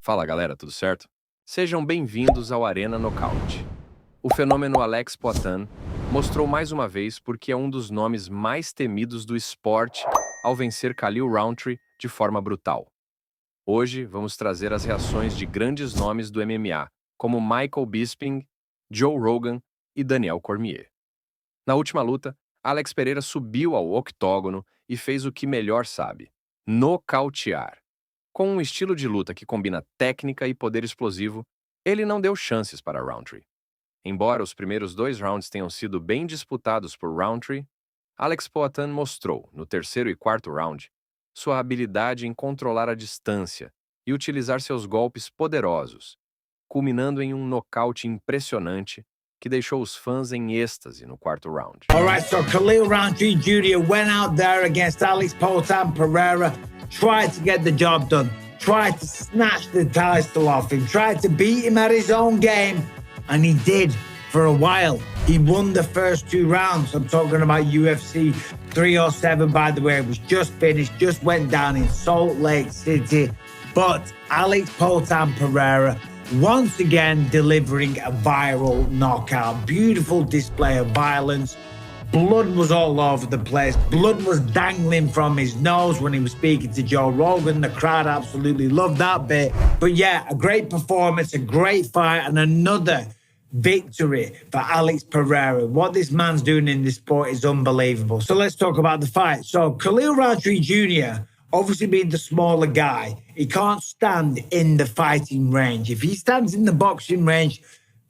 Fala galera, tudo certo? Sejam bem-vindos ao Arena Nocaute. O fenômeno Alex Poatan mostrou mais uma vez porque é um dos nomes mais temidos do esporte ao vencer Khalil Rountree de forma brutal. Hoje vamos trazer as reações de grandes nomes do MMA, como Michael Bisping, Joe Rogan e Daniel Cormier. Na última luta, Alex Pereira subiu ao octógono e fez o que melhor sabe: nocautear. Com um estilo de luta que combina técnica e poder explosivo, ele não deu chances para Rountree. Embora os primeiros 2 rounds tenham sido bem disputados por Rountree, Alex Poatan mostrou, no terceiro e quarto round, sua habilidade em controlar a distância e utilizar seus golpes poderosos, culminando em um nocaute impressionante que deixou os fãs em êxtase no quarto round. All right, so Khalil Rountree Jr. went out there against Alex Poatan Pereira, tried to get the job done, tried to snatch the title off him, tried to beat him at his own game, and he did for a while. He won the first 2 rounds. I'm talking about UFC 307, by the way. It was just finished, just went down in Salt Lake City. But Alex Poatan Pereira once again delivering a viral knockout. Beautiful display of violence. Blood was all over the place. Blood was dangling from his nose when he was speaking to Joe Rogan. The crowd absolutely loved that bit. But yeah, a great performance, a great fight, and another victory for Alex Pereira. What this man's doing in this sport is unbelievable. So let's talk about the fight. So Khalil Rountree Jr., obviously being the smaller guy, he can't stand in the fighting range. If he stands in the boxing range,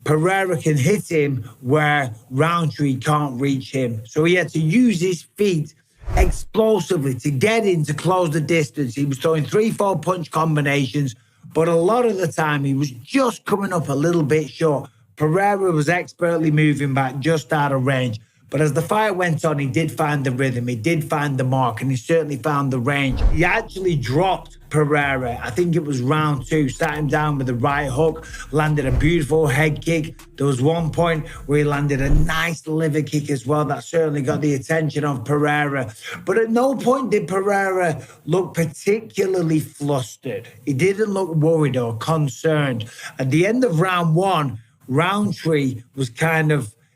Pereira can hit him where Rountree can't reach him. So he had to use his feet explosively to get in to close the distance. He was throwing 3-4 punch combinations, but a lot of the time he was just coming up a little bit short. Pereira was expertly moving back just out of range. But as the fight went on, he did find the rhythm, he did find the mark, and he certainly found the range. He actually dropped Pereira. I think it was round 2, sat him down with the right hook, landed a beautiful head kick. There was one point where he landed a nice liver kick as well. That certainly got the attention of Pereira. But at no point did Pereira look particularly flustered. He didn't look worried or concerned. At the end of round 1, Rountree was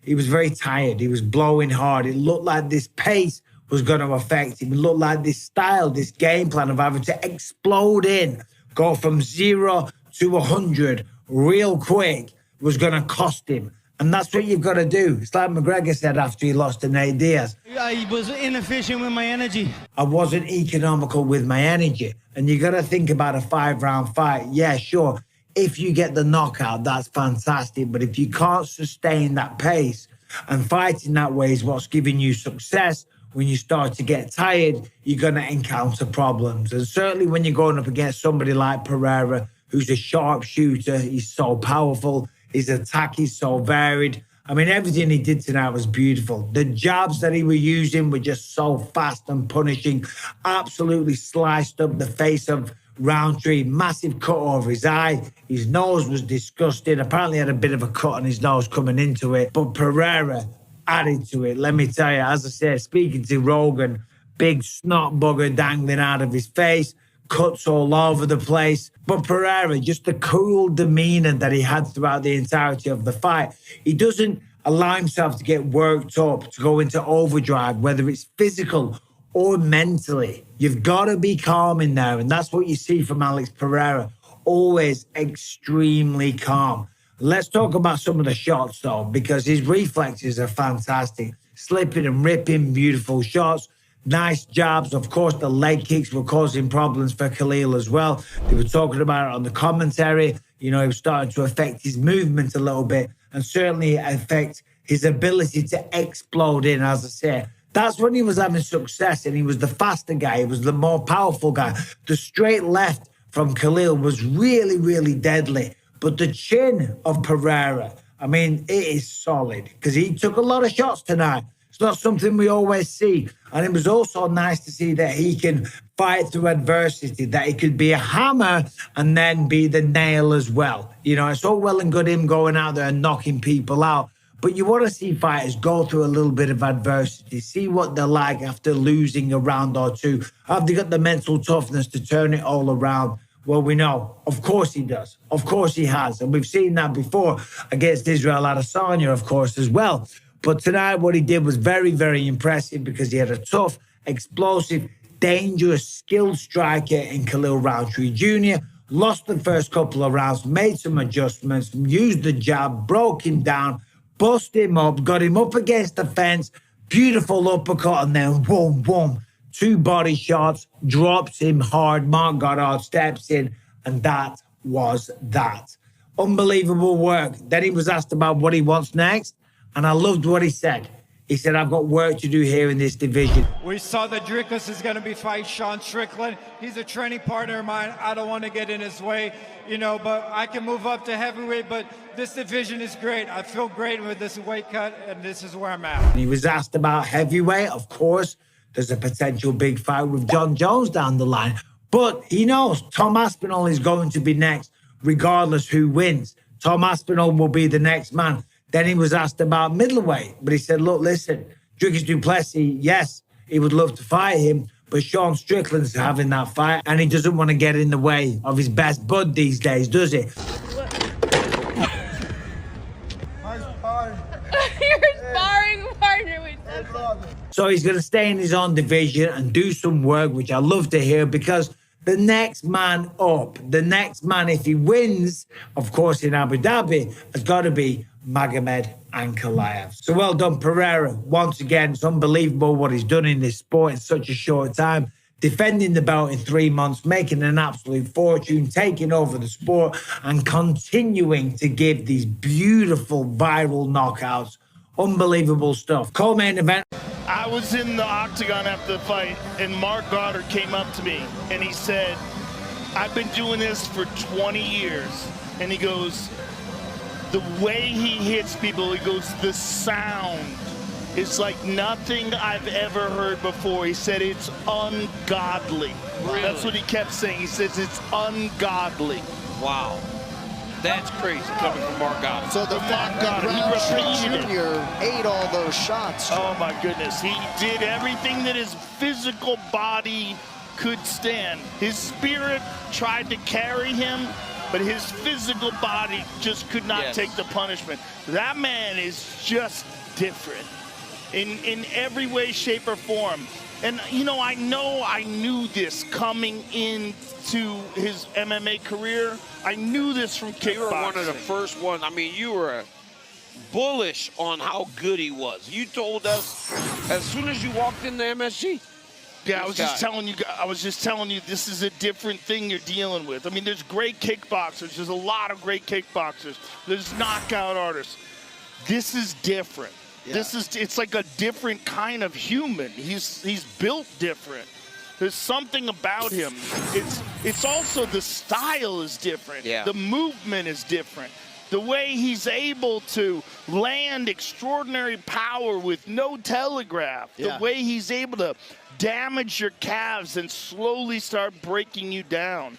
he was very tired. He was blowing hard. It looked like this pace was going to affect him. It looked like this style, this game plan of having to explode in, go from 0 to 100 real quick was going to cost him. And that's what you've got to do. It's like McGregor said after he lost to Nate Diaz. I was inefficient with my energy. I wasn't economical with my energy. And you got to think about a 5-round fight. Yeah, sure. If you get the knockout, that's fantastic. But if you can't sustain that pace, and fighting that way is what's giving you success, when you start to get tired, you're going to encounter problems. And certainly when you're going up against somebody like Pereira, who's a sharpshooter, he's so powerful, his attack is so varied. I mean, everything he did tonight was beautiful. The jabs that he was using were just so fast and punishing. Absolutely sliced up the face of Rountree, massive cut over his eye. His nose was disgusting. Apparently had a bit of a cut on his nose coming into it. But Pereira added to it. Let me tell you, as I said, speaking to Rogan, big snot bugger dangling out of his face, cuts all over the place. But Pereira, just the cool demeanor that he had throughout the entirety of the fight. He doesn't allow himself to get worked up, to go into overdrive, whether it's physical or mentally. You've got to be calm in there. And that's what you see from Alex Pereira. Always extremely calm. Let's talk about some of the shots, though, because his reflexes are fantastic. Slipping and ripping, beautiful shots. Nice jabs. Of course, the leg kicks were causing problems for Khalil as well. They were talking about it on the commentary. You know, it was starting to affect his movement a little bit and certainly affect his ability to explode in, as I say. That's when he was having success, and he was the faster guy. He was the more powerful guy. The straight left from Khalil was really, really deadly. But the chin of Pereira, I mean, it is solid because he took a lot of shots tonight. It's not something we always see. And it was also nice to see that he can fight through adversity, that he could be a hammer and then be the nail as well. You know, it's all well and good him going out there and knocking people out. But you want to see fighters go through a little bit of adversity, see what they're like after losing a round or two. Have they got the mental toughness to turn it all around? Well, we know. Of course he does. Of course he has. And we've seen that before against Israel Adesanya, of course, as well. But tonight, what he did was very, very impressive because he had a tough, explosive, dangerous, skilled striker in Khalil Rountree Jr., lost the first couple of rounds, made some adjustments, used the jab, broke him down, bust him up, got him up against the fence, beautiful uppercut, and then boom, boom. 2 body shots, drops him hard. Mark Goddard steps in, and that was that. Unbelievable work. Then he was asked about what he wants next, and I loved what he said. He said, I've got work to do here in this division. We saw that Dricus is going to be fighting Sean Strickland. He's a training partner of mine. I don't want to get in his way, you know, but I can move up to heavyweight, but this division is great. I feel great with this weight cut, and this is where I'm at. He was asked about heavyweight, of course. There's a potential big fight with John Jones down the line. But he knows Tom Aspinall is going to be next, regardless who wins. Tom Aspinall will be the next man. Then he was asked about middleweight. But he said, look, listen, Dricus du Plessis, yes, he would love to fight him, but Sean Strickland's having that fight, and he doesn't want to get in the way of his best bud these days, does he? You're sparring partner with So he's going to stay in his own division and do some work, which I love to hear, because the next man up, the next man, if he wins, of course, in Abu Dhabi, has got to be Magomed Ankalaev. So well done, Pereira. Once again, it's unbelievable what he's done in this sport in such a short time. Defending the belt in 3 months, making an absolute fortune, taking over the sport, and continuing to give these beautiful viral knockouts. Unbelievable stuff. Co-main event. I was in the octagon after the fight, and Mark Goddard came up to me, and he said, I've been doing this for 20 years. And he goes, the way he hits people, he goes, the sound is like nothing I've ever heard before. He said, it's ungodly. Really? That's what he kept saying. He says, it's ungodly. Wow. That's crazy coming from Mark Goddard. So the fact that Rountree Jr. ate all those shots. Oh my goodness, he did everything that his physical body could stand. His spirit tried to carry him, but his physical body just could not take the punishment. That man is just different in every way, shape, or form. And, you know I knew this coming into his MMA career. I knew this from kickboxing. You were one of the first ones. I mean, you were bullish on how good he was. You told us as soon as you walked into MSG. Yeah, I was just telling you this is a different thing you're dealing with. I mean, there's great kickboxers. There's a lot of great kickboxers. There's knockout artists. This is different. Yeah. It's like a different kind of human. He's built different. There's something about him. It's also the style is different. Yeah. The movement is different. The way he's able to land extraordinary power with no telegraph. Yeah. The way he's able to damage your calves and slowly start breaking you down.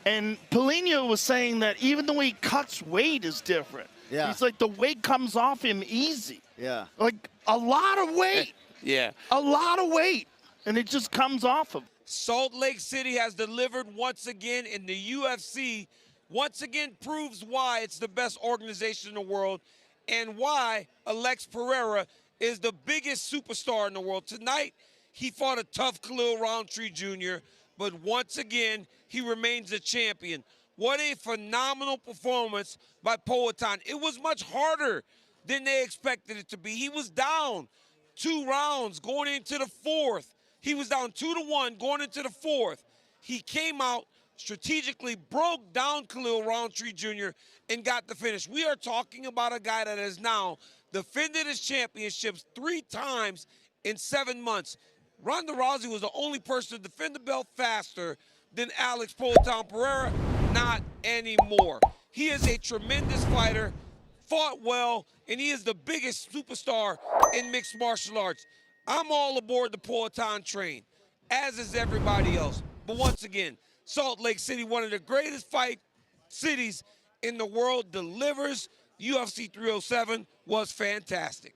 And Polino was saying that even the way he cuts weight is different. Yeah. He's like, the weight comes off him easy. Yeah. Like a lot of weight. Yeah. A lot of weight. And it just comes off him. Salt Lake City has delivered once again in the UFC. Once again proves why it's the best organization in the world and why Alex Pereira is the biggest superstar in the world. Tonight, he fought a tough Khalil Rountree Jr., but once again, he remains a champion. What a phenomenal performance by Poatan. It was much harder than they expected it to be. He was down 2 rounds going into the 4th. He was down 2-1 going into the 4th. He came out strategically, broke down Khalil Rountree Jr. and got the finish. We are talking about a guy that has now defended his championships 3 times in 7 months. Ronda Rousey was the only person to defend the belt faster than Alex Poatan Pereira. Not anymore. He is a tremendous fighter, fought well, and he is the biggest superstar in mixed martial arts. I'm all aboard the Poatan train, as is everybody else. But once again, Salt Lake City, one of the greatest fight cities in the world, delivers. UFC 307 was fantastic.